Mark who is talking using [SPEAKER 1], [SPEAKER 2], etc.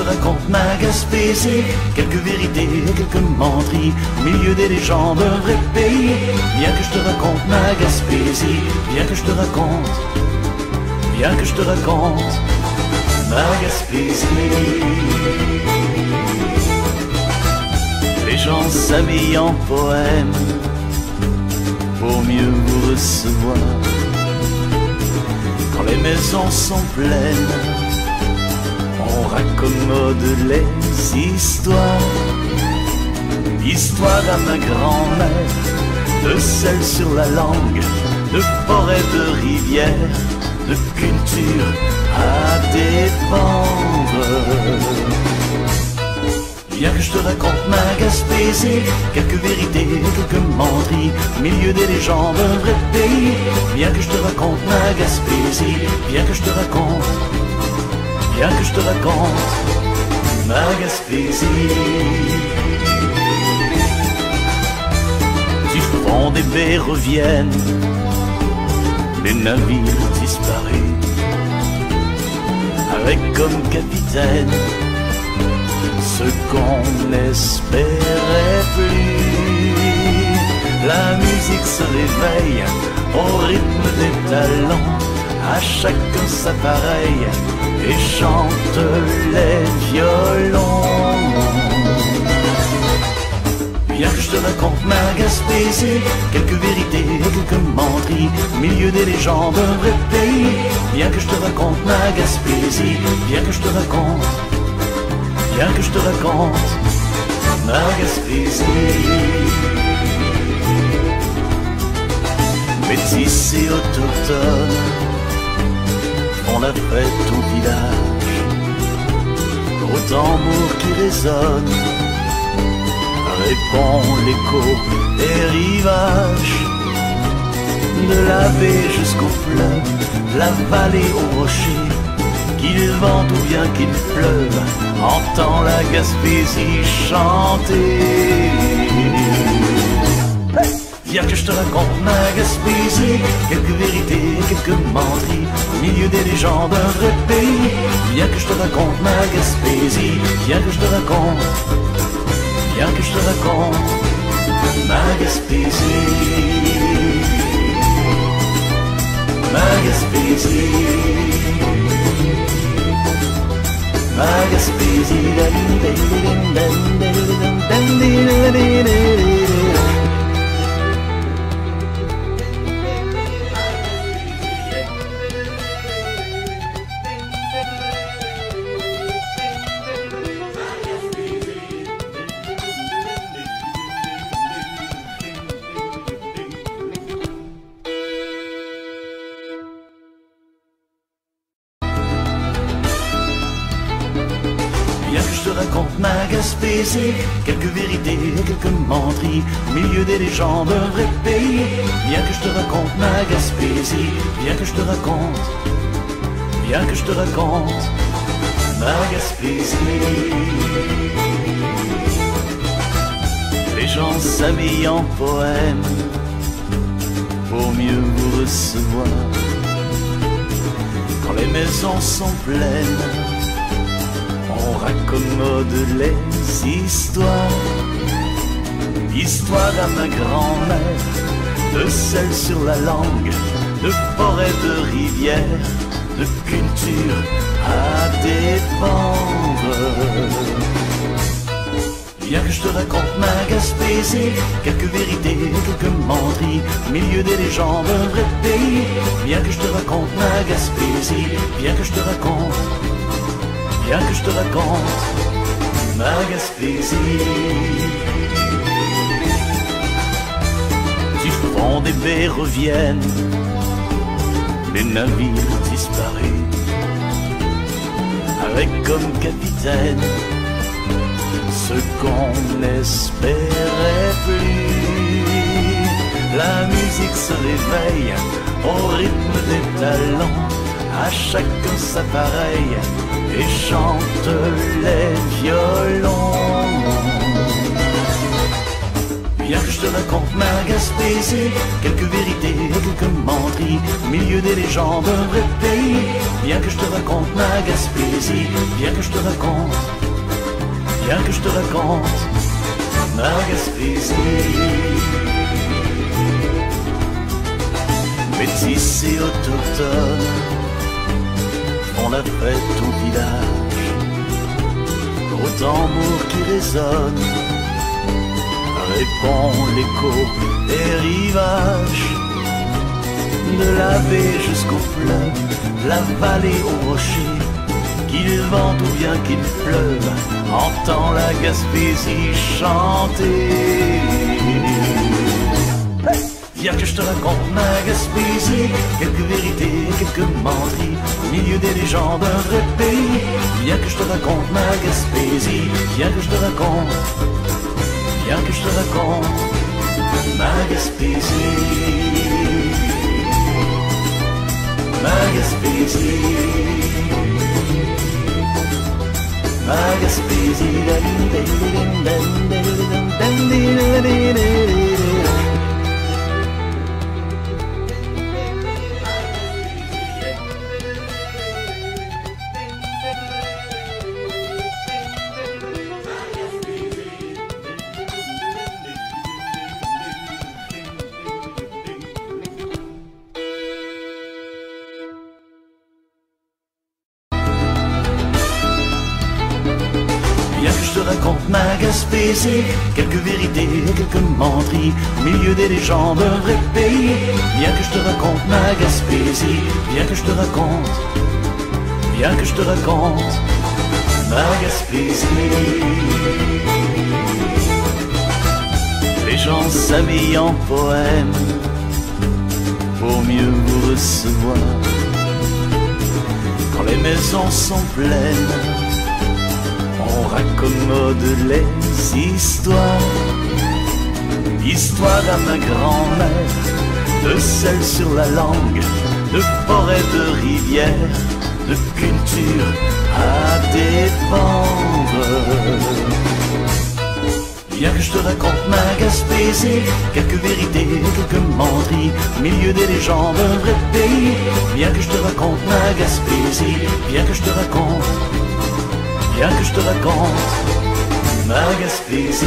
[SPEAKER 1] raconte ma Gaspésie, quelques vérités, quelques menteries, au milieu des légendes d'un vrai pays. Viens que je te raconte ma Gaspésie, viens que je te raconte, viens que je te raconte ma Gaspésie. Les gens s'habillent en poèmes pour mieux vous recevoir. Quand les maisons sont pleines, on raccommode les histoires. Histoire à ma grand-mère, de sel sur la langue, de forêt, de rivière, de culture à défendre. Viens que je te raconte ma Gaspésie, quelques vérités, quelques menteries, au milieu des légendes d'un vrai pays. Viens que je te raconte ma Gaspésie, viens que je te raconte, viens que je te raconte ma Gaspésie. Du fond des baies reviennent les navires disparus, avec comme capitaine ce qu'on n'espérait plus. La musique se réveille au rythme des talents, à chacun sa pareille, et chante les violons. Viens que je te raconte ma Gaspésie, quelques vérités, quelques menteries, au milieu des légendes d'un vrai pays. Viens que je te raconte ma Gaspésie, viens que je te raconte, viens que je te raconte ma Gaspésie. Métis et autochtones font la fête au village, au tambour qui résonne répond l'écho des rivages. De la baie jusqu'au fleuve, de la vallée au rocher, qu'il vente ou bien qu'il pleuve, entend la Gaspésie chanter. Viens que je te raconte ma Gaspésie, quelques vérités, quelques menteries, au milieu des légendes d'un vrai pays. Viens que je te raconte ma Gaspésie, viens que je te raconte, viens que je te raconte ma Gaspésie, ma Gaspésie, ma Gaspésie. Viens que je te raconte ma Gaspésie, quelques vérités, quelques menteries, au milieu des légendes d'un vrai pays. Viens que je te raconte ma Gaspésie, viens que je te raconte, viens que je te raconte ma Gaspésie. Les gens s'habillent en poèmes pour mieux vous recevoir. Quand les maisons sont pleines, on raccommode les histoires. Histoire à ma grand-mère, de sel sur la langue, de forêt, de rivière, de culture à défendre. Viens que je te raconte ma Gaspésie, quelques vérités, quelques menteries, au milieu des légendes d'un vrai pays. Viens que je te raconte ma Gaspésie, viens que je te raconte, viens que je te raconte ma Gaspésie. Du fond des baies reviennent les navires disparus, avec comme capitaine ce qu'on n'espérait plus. La musique se réveille au rythme des talents, à chacun sa pareille, et chante les violons. Viens que je te raconte ma Gaspésie, quelques vérités, quelques menteries, au milieu des légendes d'un vrai pays. Viens que je te raconte ma Gaspésie, viens que je te raconte, viens que je te raconte ma Gaspésie. Métis et autochtones font la fête au village, au tambour qui résonne répond l'écho des rivages. De la baie jusqu'au fleuve, la vallée au rocher, qu'il vente ou bien qu'il pleuve, entend la Gaspésie chanter. Viens que je te raconte ma Gaspésie, quelques vérités, quelques menteries, au milieu des légendes d'un vrai pays. Viens que je te raconte ma Gaspésie, viens que je te raconte, viens que je te raconte ma Gaspésie. Ma Gaspésie, ma Gaspésie. Viens que je te raconte ma Gaspésie, quelques vérités, quelques menteries, au milieu des légendes d'un vrai pays. Viens que je te raconte ma Gaspésie, viens que je te raconte, viens que je te raconte ma Gaspésie. Les gens s'habillent en poèmes pour mieux vous recevoir. Quand les maisons sont pleines, on raccommode les histoires. Histoire à ma grand-mère, de sel sur la langue, de forêt, de rivière, de culture à défendre. Viens que je te raconte ma Gaspésie, quelques vérités, quelques menteries, au milieu des légendes d'un vrai pays. Viens que je te raconte ma Gaspésie, viens que je te raconte, viens que je te raconte ma Gaspésie.